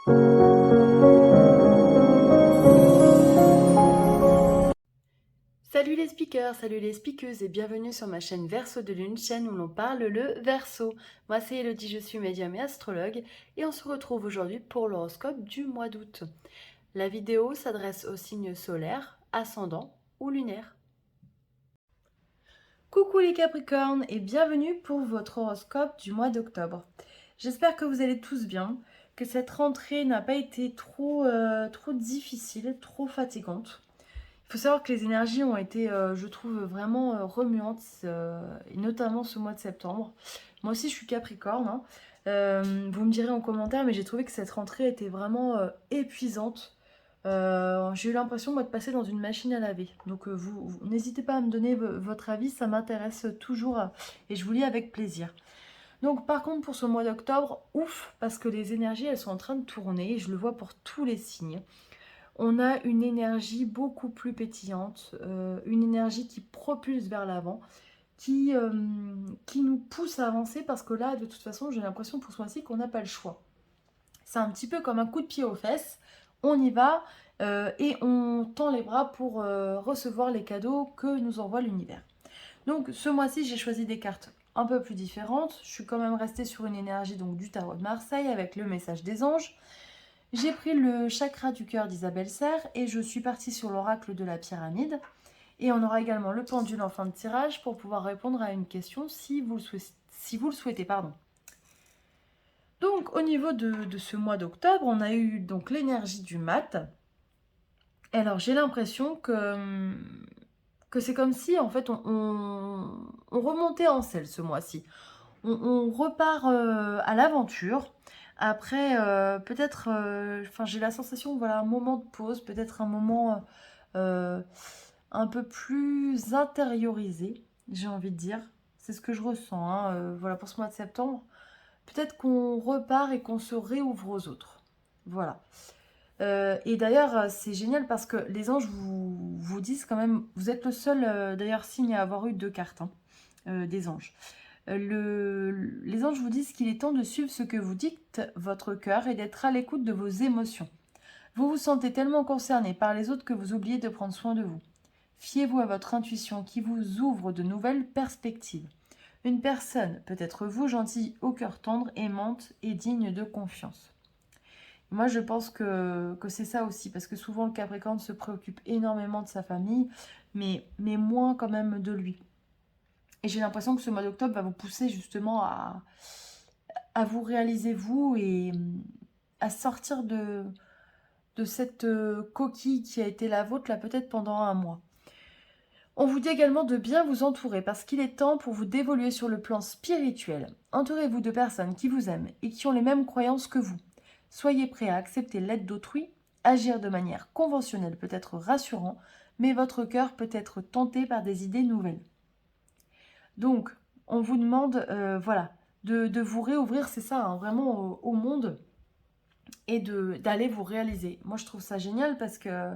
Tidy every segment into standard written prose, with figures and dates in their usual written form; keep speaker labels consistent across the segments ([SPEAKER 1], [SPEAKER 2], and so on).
[SPEAKER 1] Salut les speakers, salut les speakeuses et bienvenue sur ma chaîne Verseau de Lune, chaîne où l'on parle le Verseau. Moi c'est Elodie, je suis médium et astrologue et on se retrouve aujourd'hui pour l'horoscope du mois d'août. La vidéo s'adresse aux signes solaires, ascendants ou lunaires. Coucou les Capricornes et bienvenue pour votre horoscope du mois d'octobre. J'espère que vous allez tous bien, que cette rentrée n'a pas été trop difficile, trop fatigante. Il faut savoir que les énergies ont été, je trouve, vraiment remuantes, et notamment ce mois de septembre. Moi aussi, je suis Capricorne, hein. Vous me direz en commentaire, mais j'ai trouvé que cette rentrée était vraiment épuisante. J'ai eu l'impression, moi, de passer dans une machine à laver. Donc, vous n'hésitez pas à me donner votre avis, ça m'intéresse toujours et je vous lis avec plaisir. Donc, par contre, pour ce mois d'octobre, ouf, parce que les énergies, elles sont en train de tourner, et je le vois pour tous les signes. On a une énergie beaucoup plus pétillante, une énergie qui propulse vers l'avant, qui nous pousse à avancer parce que là, de toute façon, j'ai l'impression pour ce mois-ci qu'on n'a pas le choix. C'est un petit peu comme un coup de pied aux fesses, on y va et on tend les bras pour recevoir les cadeaux que nous envoie l'univers. Donc ce mois-ci, j'ai choisi des cartes un peu plus différentes. Je suis quand même restée sur une énergie donc, du tarot de Marseille avec le message des anges. J'ai pris le chakra du cœur d'Isabelle Serre et je suis partie sur l'oracle de la pyramide. Et on aura également le pendule en fin de tirage pour pouvoir répondre à une question si vous le souhaitez. Pardon. Donc au niveau de ce mois d'octobre, on a eu donc l'énergie du mat. Alors j'ai l'impression que c'est comme si en fait on remontait en selle ce mois-ci. On repart à l'aventure. Après, peut-être, j'ai la sensation, voilà, un moment de pause, peut-être un moment euh, un peu plus intériorisé, j'ai envie de dire. C'est ce que je ressens, hein, voilà, pour ce mois de septembre. Peut-être qu'on repart et qu'on se réouvre aux autres. Voilà. Et d'ailleurs, c'est génial parce que les anges vous disent quand même, vous êtes le seul d'ailleurs signe à avoir eu 2 cartes, hein, des anges. Les anges vous disent qu'il est temps de suivre ce que vous dicte votre cœur et d'être à l'écoute de vos émotions. Vous vous sentez tellement concerné par les autres que vous oubliez de prendre soin de vous. Fiez-vous à votre intuition qui vous ouvre de nouvelles perspectives. Une personne peut être vous, gentille, au cœur tendre, aimante et digne de confiance. Moi, je pense que c'est ça aussi, parce que souvent le Capricorne se préoccupe énormément de sa famille, mais moins quand même de lui. Et j'ai l'impression que ce mois d'octobre va vous pousser justement à vous réaliser vous et à sortir de cette coquille qui a été la vôtre là peut-être pendant un mois. On vous dit également de bien vous entourer parce qu'il est temps pour vous d'évoluer sur le plan spirituel. Entourez-vous de personnes qui vous aiment et qui ont les mêmes croyances que vous. Soyez prêts à accepter l'aide d'autrui. Agir de manière conventionnelle peut être rassurant, mais votre cœur peut être tenté par des idées nouvelles. Donc, on vous demande voilà, de vous réouvrir, c'est ça, hein, vraiment au monde et d'aller vous réaliser. Moi, je trouve ça génial parce que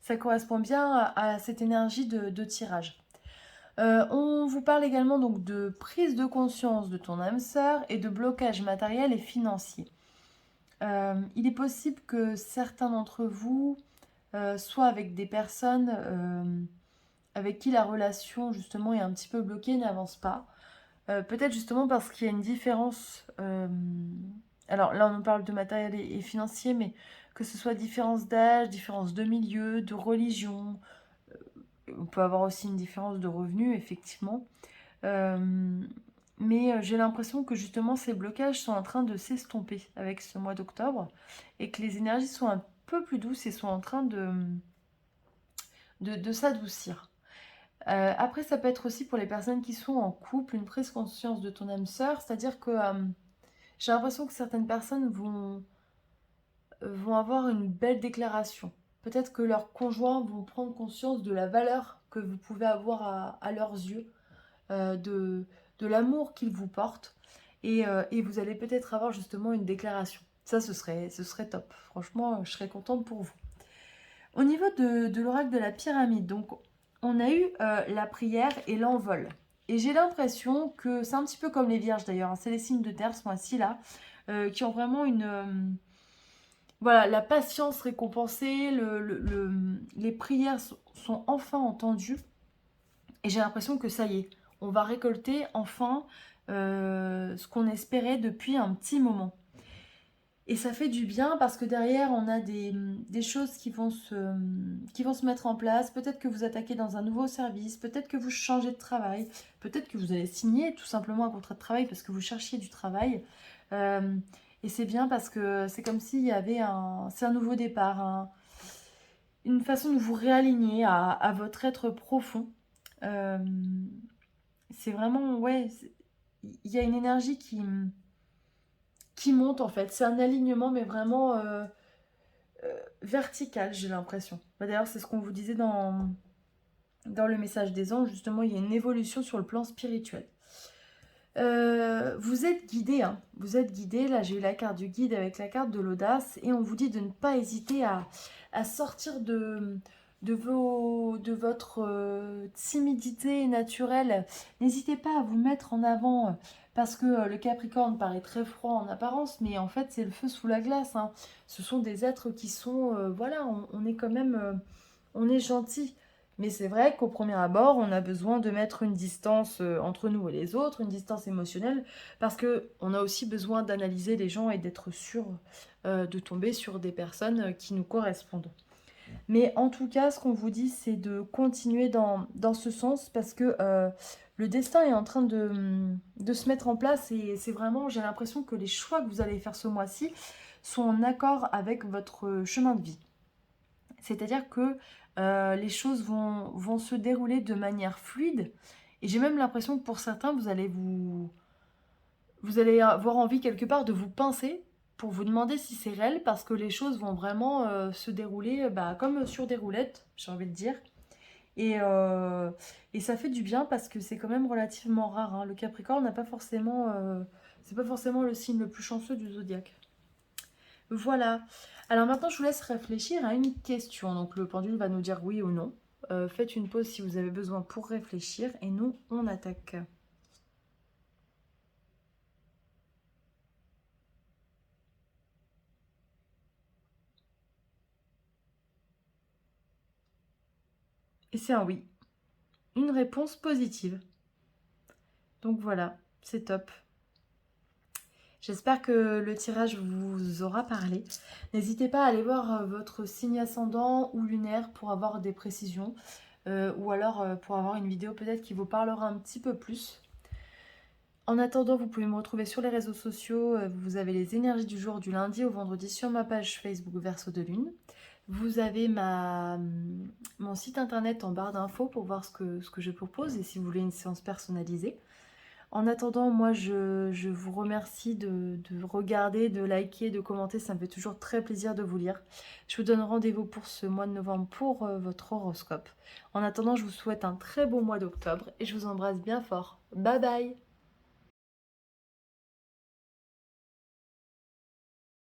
[SPEAKER 1] ça correspond bien à cette énergie de tirage. On vous parle également donc de prise de conscience de ton âme sœur et de blocage matériel et financier. Il est possible que certains d'entre vous soient avec des personnes avec qui la relation justement est un petit peu bloquée, n'avance pas. Peut-être justement parce qu'il y a une différence. Alors là, on nous parle de matériel et financier, mais que ce soit différence d'âge, différence de milieu, de religion. On peut avoir aussi une différence de revenus, effectivement. Mais j'ai l'impression que justement ces blocages sont en train de s'estomper avec ce mois d'octobre et que les énergies sont un peu plus douces et sont en train de s'adoucir. Après, ça peut être aussi pour les personnes qui sont en couple, une prise conscience de ton âme sœur, c'est-à-dire que j'ai l'impression que certaines personnes vont avoir une belle déclaration. Peut-être que leurs conjoints vont prendre conscience de la valeur que vous pouvez avoir à leurs yeux, de l'amour qu'ils vous portent, et vous allez peut-être avoir justement une déclaration. Ça, ce serait top. Franchement, je serais contente pour vous. Au niveau de l'oracle de la pyramide, donc on a eu la prière et l'envol. Et j'ai l'impression que c'est un petit peu comme les vierges d'ailleurs, hein, c'est les signes de terre ce mois-ci là, qui ont vraiment Voilà, la patience récompensée, les prières sont enfin entendues. Et j'ai l'impression que ça y est, on va récolter enfin ce qu'on espérait depuis un petit moment. Et ça fait du bien parce que derrière, on a des choses qui vont se mettre en place. Peut-être que vous attaquez dans un nouveau service, peut-être que vous changez de travail, peut-être que vous allez signer tout simplement un contrat de travail parce que vous cherchiez du travail. Euh, et c'est bien parce que c'est comme s'il y avait c'est un nouveau départ, une façon de vous réaligner à votre être profond. Euh, c'est vraiment, ouais, il y a une énergie qui monte en fait. C'est un alignement, mais vraiment vertical, j'ai l'impression. Bah, d'ailleurs, c'est ce qu'on vous disait dans le message des anges, justement, il y a une évolution sur le plan spirituel. Vous êtes guidé, hein. Vous êtes guidé. Là, j'ai eu la carte du guide avec la carte de l'audace. Et on vous dit de ne pas hésiter à sortir de votre timidité naturelle. N'hésitez pas à vous mettre en avant. Parce que le Capricorne paraît très froid en apparence, mais en fait, c'est le feu sous la glace, hein. Ce sont des êtres qui sont. Voilà, on est quand même. On est gentil. Mais c'est vrai qu'au premier abord, on a besoin de mettre une distance entre nous et les autres, une distance émotionnelle, parce que on a aussi besoin d'analyser les gens et d'être sûr de tomber sur des personnes qui nous correspondent. Mais en tout cas, ce qu'on vous dit, c'est de continuer dans ce sens, parce que le destin est en train de se mettre en place, et c'est vraiment, j'ai l'impression que les choix que vous allez faire ce mois-ci sont en accord avec votre chemin de vie. C'est-à-dire que les choses vont se dérouler de manière fluide. Et j'ai même l'impression que pour certains, vous allez avoir envie quelque part de vous pincer pour vous demander si c'est réel, parce que les choses vont vraiment se dérouler bah, comme sur des roulettes, j'ai envie de dire. Et ça fait du bien parce que c'est quand même relativement rare, hein. Le Capricorne n'a pas forcément, c'est pas forcément le signe le plus chanceux du zodiaque. Voilà. Alors maintenant, je vous laisse réfléchir à une question. Donc le pendule va nous dire oui ou non. Faites une pause si vous avez besoin pour réfléchir et nous, on attaque. Et c'est un oui. Une réponse positive. Donc voilà, c'est top. J'espère que le tirage vous aura parlé. N'hésitez pas à aller voir votre signe ascendant ou lunaire pour avoir des précisions. Ou alors pour avoir une vidéo peut-être qui vous parlera un petit peu plus. En attendant, vous pouvez me retrouver sur les réseaux sociaux. Vous avez les énergies du jour du lundi au vendredi sur ma page Facebook Verseau de Lune. Vous avez mon site internet en barre d'infos pour voir ce que je propose et si vous voulez une séance personnalisée. En attendant, moi je vous remercie de regarder, de liker, de commenter. Ça me fait toujours très plaisir de vous lire. Je vous donne rendez-vous pour ce mois de novembre pour votre horoscope. En attendant, je vous souhaite un très beau mois d'octobre et je vous embrasse bien fort. Bye bye!